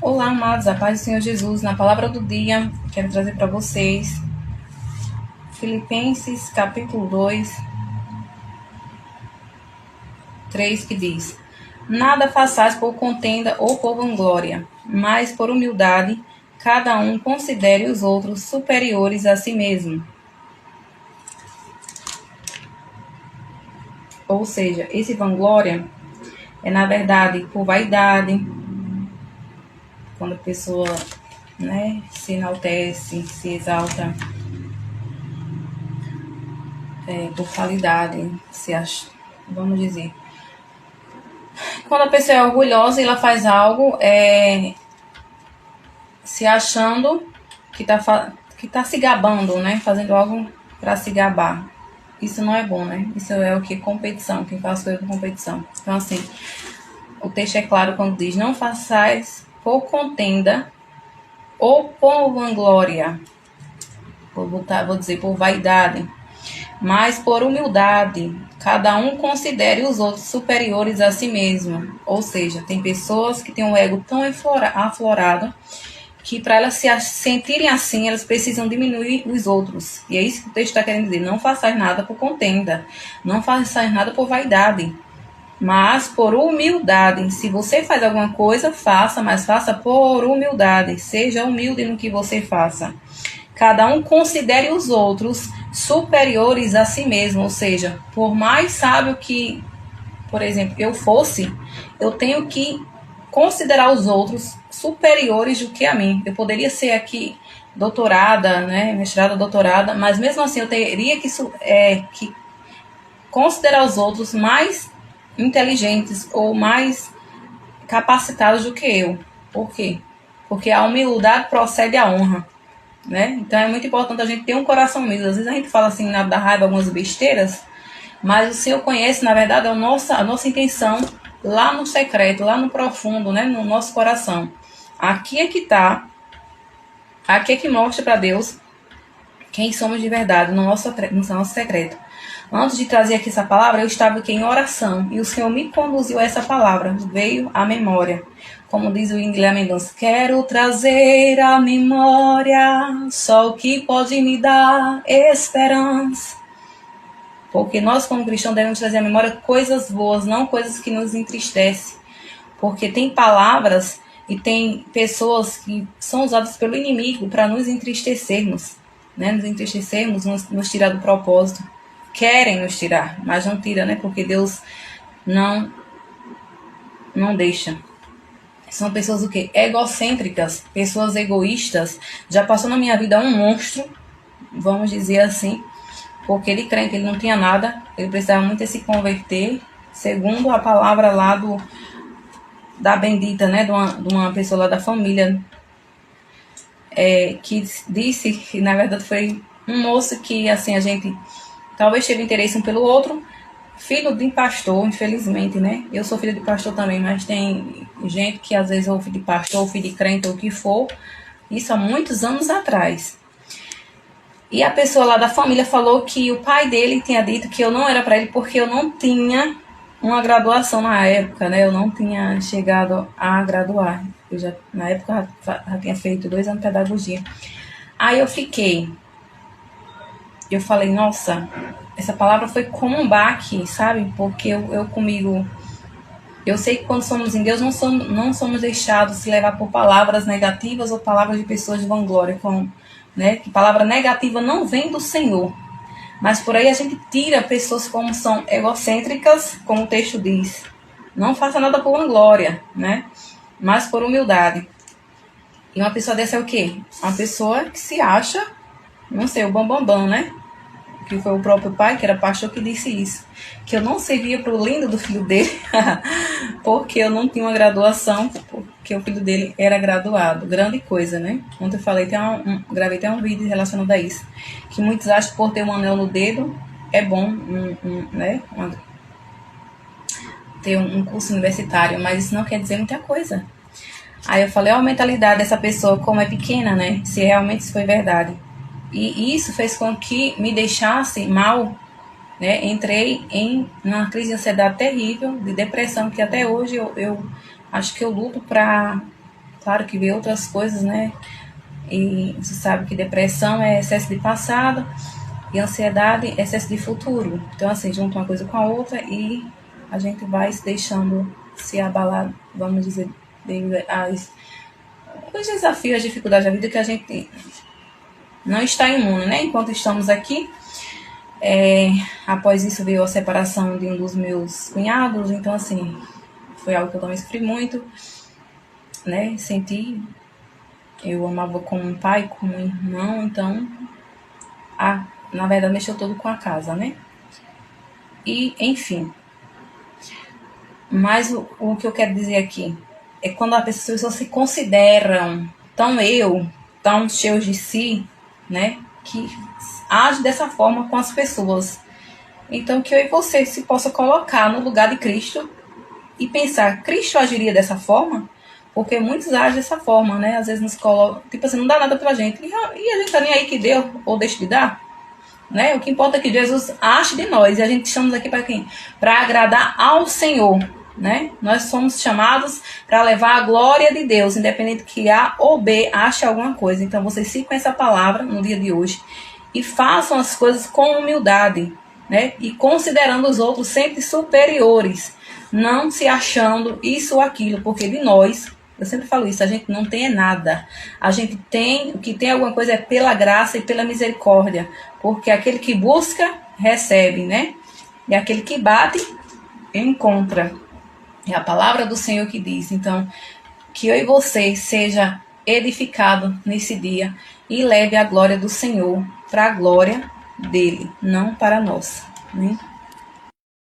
Olá, amados, a paz do Senhor Jesus. Na palavra do dia, quero trazer para vocês Filipenses capítulo 2, 3, que diz: Nada façais por contenda ou por vanglória, mas por humildade, cada um considere os outros superiores a si mesmo. Ou seja, esse vanglória é, na verdade, por vaidade, quando a pessoa, se enaltece, se exalta, por qualidade, se acha, vamos dizer. Quando a pessoa é orgulhosa e ela faz algo se achando que tá se gabando, né? Fazendo algo para se gabar. Isso não é bom, né? Isso é o que? Competição. Quem faz coisa com competição. Então, assim, o texto é claro quando diz: não façais por contenda ou por vanglória. Vou dizer por vaidade. Mas por humildade, cada um considere os outros superiores a si mesmo. Ou seja, tem pessoas que têm um ego tão aflorado que para elas se sentirem assim, elas precisam diminuir os outros. E é isso que o texto está querendo dizer. Não façais nada por contenda, não façais nada por vaidade, mas por humildade. Se você faz alguma coisa, faça, mas faça por humildade. Seja humilde no que você faça. Cada um considere os outros superiores a si mesmo, ou seja, por mais sábio que, por exemplo, eu fosse, eu tenho que considerar os outros superiores do que a mim. Eu poderia ser aqui doutorada, né, mestrada, doutorada, mas mesmo assim eu teria que considerar os outros mais inteligentes ou mais capacitados do que eu. Por quê? Porque a humildade procede a honra. Né? Então é muito importante a gente ter um coração humilde. Às vezes a gente fala assim da raiva algumas besteiras, mas o Senhor conhece, na verdade, a nossa intenção lá no secreto, lá no profundo, né? No nosso coração. Aqui é que tá, aqui é que mostra para Deus quem somos de verdade, no nosso secreto. Antes de trazer aqui essa palavra, eu estava aqui em oração e o Senhor me conduziu a essa palavra, veio à memória. Como diz o Guilherme Mendonça, quero trazer à memória só o que pode me dar esperança. Porque nós, como cristãos, devemos trazer à memória coisas boas, não coisas que nos entristecem. Porque tem palavras e tem pessoas que são usadas pelo inimigo para nos entristecermos. Né? Nos entristecermos, nos tirar do propósito. Querem nos tirar, mas não tira, né? Porque Deus não deixa. São pessoas o quê? Egocêntricas, pessoas egoístas. Já passou na minha vida um monstro, vamos dizer assim, porque ele crê que ele não tinha nada, ele precisava muito se converter, segundo a palavra lá da bendita, né? De uma pessoa lá da família, que disse que na verdade foi um moço que assim a gente talvez teve interesse um pelo outro, filho de pastor, infelizmente, né? Eu sou filha de pastor também, mas tem gente que às vezes ou filho de pastor, ou filho de crente, ou o que for. Isso há muitos anos atrás. E a pessoa lá da família falou que o pai dele tinha dito que eu não era para ele porque eu não tinha uma graduação na época, né? Eu não tinha chegado a graduar. Na época já tinha feito 2 anos de pedagogia. Aí eu falei, nossa, essa palavra foi como um baque, sabe? Porque eu comigo, eu sei que quando somos em Deus não somos deixados se levar por palavras negativas ou palavras de pessoas de vanglória, né? Que palavra negativa não vem do Senhor. Mas por aí a gente tira pessoas como são egocêntricas, como o texto diz. Não faça nada por vanglória, né? Mas por humildade. E uma pessoa dessa é o quê? Uma pessoa que se acha, não sei, o bambambam, né? Que foi o próprio pai, que era pastor, que disse isso. Que eu não servia para o lindo do filho dele, porque eu não tinha uma graduação, porque o filho dele era graduado. Grande coisa, né? Ontem eu falei, gravei até um vídeo relacionado a isso. Que muitos acham que por ter um anel no dedo é bom, né? Ter um curso universitário, mas isso não quer dizer muita coisa. Aí eu falei, a mentalidade dessa pessoa, como é pequena, né? Se realmente isso foi verdade. E isso fez com que me deixasse mal, né? Entrei em uma crise de ansiedade terrível, de depressão, que até hoje eu acho que eu luto para Claro que vê outras coisas, né? E você sabe que depressão é excesso de passado e ansiedade é excesso de futuro. Então, assim, junta uma coisa com a outra e a gente vai se deixando se abalar, vamos dizer, devido os desafios, as dificuldades da vida que a gente não está imune, né? Enquanto estamos aqui, após isso veio a separação de um dos meus cunhados, então, assim, foi algo que eu também sofri muito, né? Senti, eu amava como um pai, como um irmão, então, na verdade, mexeu todo com a casa, né? E, enfim. Mas o que eu quero dizer aqui é quando as pessoas se consideram tão cheios de si, né? Que age dessa forma com as pessoas. Então, que eu e você se possa colocar no lugar de Cristo e pensar, Cristo agiria dessa forma? Porque muitos agem dessa forma, né? Às vezes nos colocam, tipo assim, não dá nada pra gente. E a gente tá nem aí que deu ou deixa de dar, né? O que importa é que Jesus ache de nós. E a gente estamos aqui para quem? Para agradar ao Senhor, né? Nós somos chamados para levar a glória de Deus, independente que A ou B ache alguma coisa. Então, vocês sigam essa palavra no dia de hoje e façam as coisas com humildade, né? E considerando os outros sempre superiores, não se achando isso ou aquilo, porque de nós, eu sempre falo isso, a gente não tem nada. A gente tem, o que tem alguma coisa é pela graça e pela misericórdia, porque aquele que busca, recebe, né? E aquele que bate, encontra. É a palavra do Senhor que diz. Então, que eu e você seja edificado nesse dia e leve a glória do Senhor para a glória dele, não para nós, né?